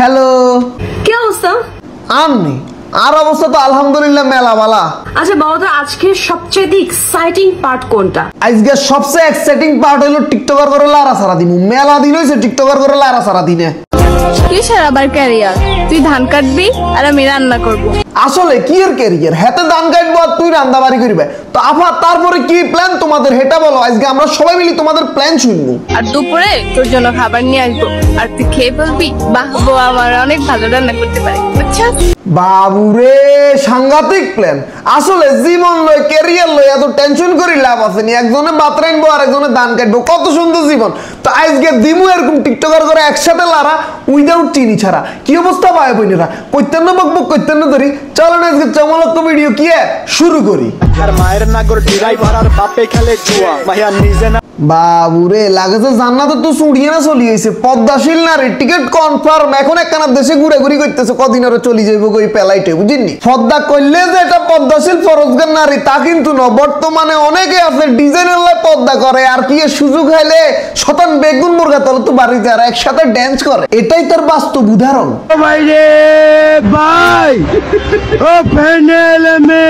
Hello, কি অবস্থা? আমি আর অবস্থা তো আলহামদুলিল্লাহ মেলা বালা। আচ্ছা বলো তো, আজকে সবচেয়ে এক্সাইটিং পার্ট কোনটা? আজকে সবচেয়ে এক্সাইটিং পার্ট হলো টিকটকার করে লারা সারা দিন। মেলা দিন হয়েছে টিকটকার করে লারা সারা দিনে। কিসের আবার ক্যারিয়ার? তুই ধান কাটবি আর আমি রান্না করব। আসলে কি এর ক্যারিয়ার? হেতে ধান কাটবো আর তুই রান্না বাড়ি করবে। তো আফা তারপরে কি প্ল্যান তোমাদের হেটা বলো। আজকে আমরা সবাই মিলে তোমাদের প্ল্যান শুনবো। আর দুপুরে তোর জন্য খাবার নিয়ে আসবো, আর তুই খেয়ে বলবি বাহ বউ আমার অনেক ভালো রান্না করতে পারে, বুঝছো? বাবুরে, সাংঘাতিক প্ল্যান। আসলে জীবন লয় ক্যারিয়ার লয় এত টেনশন করি লাভ আছে নি। একজনে ভাত রানবো আর একজনে ধান কাটবো, কত সুন্দর জীবন। তো আজকে দিমু এরকম টিকটকার করে একসাথে লারা উইদাউট চিনি ছাড়া। কি অবস্থা ভাই বোনেরা? কৈতান্ন বকবক কৈতান্ন ধরি। চলো না আজকে চমলক্ষ ভিডিও কি শুরু করি। আর মায়ের নাগর ড্রাইভার আর বাপে খেলে জুয়া, ভাইয়া নিজে না। বাবুরে, লাগেছে জান্নাতে তো ছুড়িয়ে না চলি গেছে। পদ্মাশীল না রে, টিকিট কনফার্ম। এখন একখানা দেশে ঘুরে ঘুরি করতেছে, কদিন আরো চলি যাইব কই পেলাইটে, বুঝিনি? পদ্মা করলে যে এটা পদ্মাশীল ফরজগার নারী তা কিন্তু না। বর্তমানে অনেকে আছে ডিজাইনের লাই পদ্মা করে, আর কি সুযোগ হাইলে শতান বেগুন মুরগা তলে তো বাড়িতে আর একসাথে ড্যান্স করে। এটাই তার বাস্তব উদাহরণ। ভাই রে ভাই, ও প্যানেল মে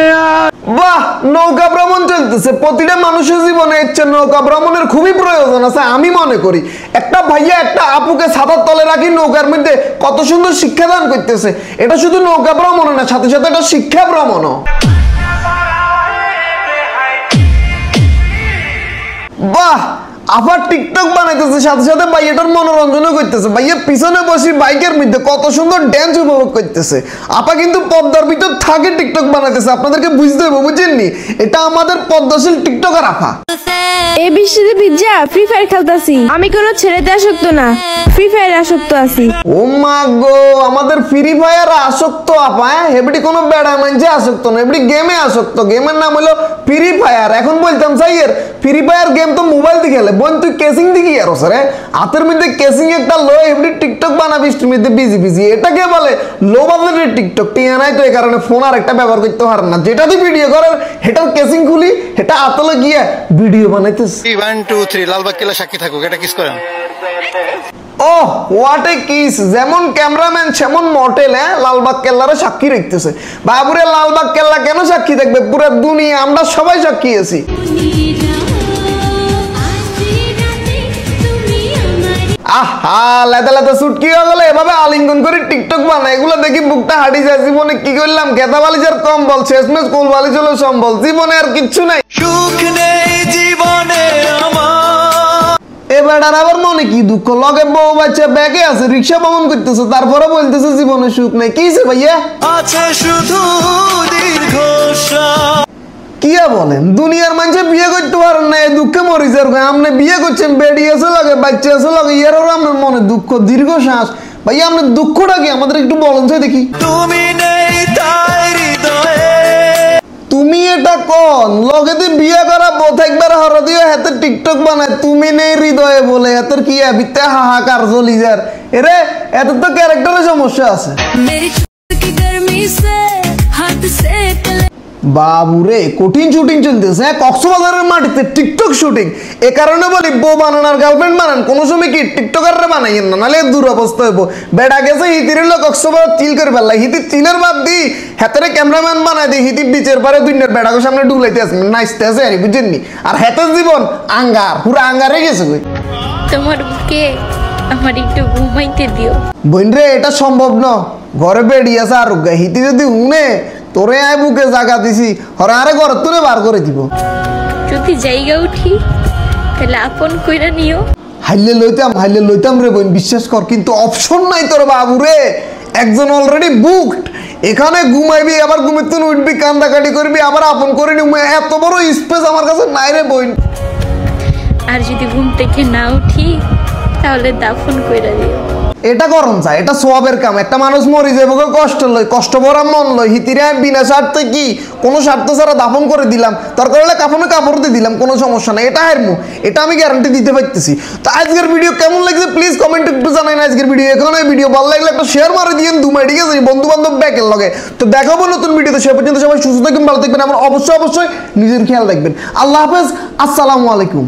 বাহ, নৌকা ভ্রমণ চলতেছে। প্রতিটা মানুষের জীবনে ইচ্ছে নৌকা ভ্রমণের খুবই প্রয়োজন আছে আমি মনে করি। একটা ভাইয়া একটা আপুকে ছাতার তলে রাখি নৌকার মধ্যে কত সুন্দর শিক্ষাদান করতেছে। এটা শুধু নৌকা ভ্রমণ না, সাথে সাথে এটা শিক্ষা ভ্রমণও। বাহ, আবার টিকটক বানাইতেছে, সাথে সাথে ভাইয়াটার মনোরঞ্জনও করতেছে। ভাইয়া পিছনে বসে বাইকের মধ্যে কত সুন্দর ড্যান্স উপভোগ করতেছে। আপা কিন্তু পদ্মার ভিতর থাকে টিকটক বানাইতেছে, আপনাদেরকে বুঝতে হবে, বুঝেননি? এটা আমাদের পদ্মাশীল টিকটকার আপা। এই বৃষ্টিতে ভিজা ফ্রি ফায়ার খেলতাছি। আমি কোনো ছেড়েতে আসক্ত না, ফ্রি ফায়ার আসক্ত আছি। ও মা গো, আমাদের ফ্রি ফায়ার আসক্ত আপা। হেবড়ি কোনো বেড়া মানছে আসক্ত না, হেবড়ি গেমে আসক্ত। গেমের নাম হলো ফ্রি ফায়ার। এখন বলতাম সাইয়ের ফ্রি ফায়ার গেম তো মোবাইল দিয়ে খেলে। বোন তুই কেসিং দিকে আর রে হাতের মধ্যে কেসিং একটা লো, এমনি টিকটক বানাবি মধ্যে বিজি বিজি। এটাকে বলে লো বাজেটের টিকটক। টিয়া নাই তো এই কারণে ফোন আর একটা ব্যবহার করতে পারেন না। যেটা তুই ভিডিও করার হেটার কেসিং খুলি, হেটা আতলে গিয়ে ভিডিও বানাইতেছে। 1 2 3 লালবাগ কেল্লা সাক্ষী থাকুক, এটা কিস করেন। ওহ, হোয়াট এ কিস। যেমন ক্যামেরাম্যান সেমন মডেল। লালবাগ কেল্লারে সাক্ষী রাখতেছে। বাবুরে, লালবাগ কেল্লা কেন সাক্ষী থাকবে? পুরো দুনিয়া আমরা সবাই সাক্ষী আছি। আহা, লেদা লেদা সুটকি হয়ে গেল এভাবে আলিঙ্গন করে টিকটক বানায়। এগুলো দেখি বুকটা হাঁটি যায়। জীবনে কি করলাম? গেদা বালিশের কম্বল, শেষমেশ কোল বালিশ হলো সম্বল। জীবনে আর কিচ্ছু নাই, সুখ নেই জীবনে আমার। এবার আবার মনে কি দুঃখ? লগে বউ বাচ্চা ব্যাগে আছে, রিক্সা ভ্রমণ করতেছে, তারপরে বলতেছে জীবনে সুখ নেই। কি ভাইয়া আছে শুধু দীর্ঘশ্বাস। কি বলেন? দুনিয়ার মানুষে বিয়ে করতে পারেন না, দুঃখে মরিছে। আপনি বিয়ে করছেন, বেডি আছে লাগে, বাচ্চা আছে লাগে, এরও আপনার মনে দুঃখ, দীর্ঘশ্বাস। ভাইয়া আপনার দুঃখটা কি আমাদের একটু বলেন চাই দেখি। তুমি নেই তাই হৃদয়ে। তুমি এটা কোন লগে তুই বিয়ে করা বোধ একবার হর দিয়ে হাতে টিকটক বানায় তুমি নেই হৃদয়ে বলে। এত কি বিতে হাহাকার চলি যার। এরে এত তো ক্যারেক্টারের সমস্যা আছে। বাবুরে, কঠিন শুটিং চলতেছে কক্সবাজারের মাটিতে টিকটক শুটিং। এ কারণে বলি বউ বানান আর গার্লফ্রেন্ড বানান, কোনো সময় কি টিকটকাররা বানাইয়েন না, নাহলে দুরবস্থা হইব। বেড়া গেছে হিতির হলো কক্সবাজার চিল করে ফেললা। হিতি চিলের বাদ দি হাতের ক্যামেরাম্যান বানাই দিই। হিতি বিচের পারে দুইনের বেড়াকে সামনে ডুলাইতে আসে, নাচতে আছে আর বুঝেননি। আর হাতের জীবন আঙ্গার, পুরো আঙ্গারে গেছে কই। তোমার বুকে আমার একটু ঘুমাইতে দিও। বোন রে, এটা সম্ভব না। ঘরে বেড়ি আছে আর হিতি যদি উনে তোরে আয় বুকে জায়গা দিছি, হরে আরে ঘর তোরে বার করে দিব। যদি জায়গা উঠি তাহলে আপন কইরা নিও। হাইলে লইতাম রে বোন, বিশ্বাস কর। কিন্তু অপশন নাই তোর বাবুরে। একজন অলরেডি বুকড। এখানে ঘুমাইবি, আবার ঘুমিতে উঠবি, কান্দাকাটি করবি, আবার আপন করে নিবি। এত বড় স্পেস আমার কাছে নাই রে বোন। আর যদি ঘুম থেকে না উঠি তাহলে দাফন কইরা দিও। এটা করন চাই, এটা সোয়াবের কাম। একটা মানুষ মরি যাবো কষ্ট লই, কষ্ট ভরা মন লই। হিতিরে বিনা স্বার্থে কি কোনো স্বার্থ ছাড়া দাফন করে দিলাম, দরকার হলে কাফনে কাপড় দিয়ে দিলাম, কোনো সমস্যা নাই। এটা হারমু, এটা আমি গ্যারান্টি দিতে পারতেছি। তো আজকের ভিডিও কেমন লাগছে প্লিজ কমেন্ট একটু জানাই। না আজকের ভিডিও এখানে ভিডিও ভালো লাগলে একটা শেয়ার মারে দিয়ে দুমাই, ঠিক আছে? বন্ধু বান্ধব ব্যাকের লগে। তো দেখাবো নতুন ভিডিওতে। সে পর্যন্ত সবাই সুস্থ থাকবেন, ভালো থাকবেন। আমার অবশ্যই নিজের খেয়াল রাখবেন। আল্লাহ হাফেজ, আসসালামু আলাইকুম।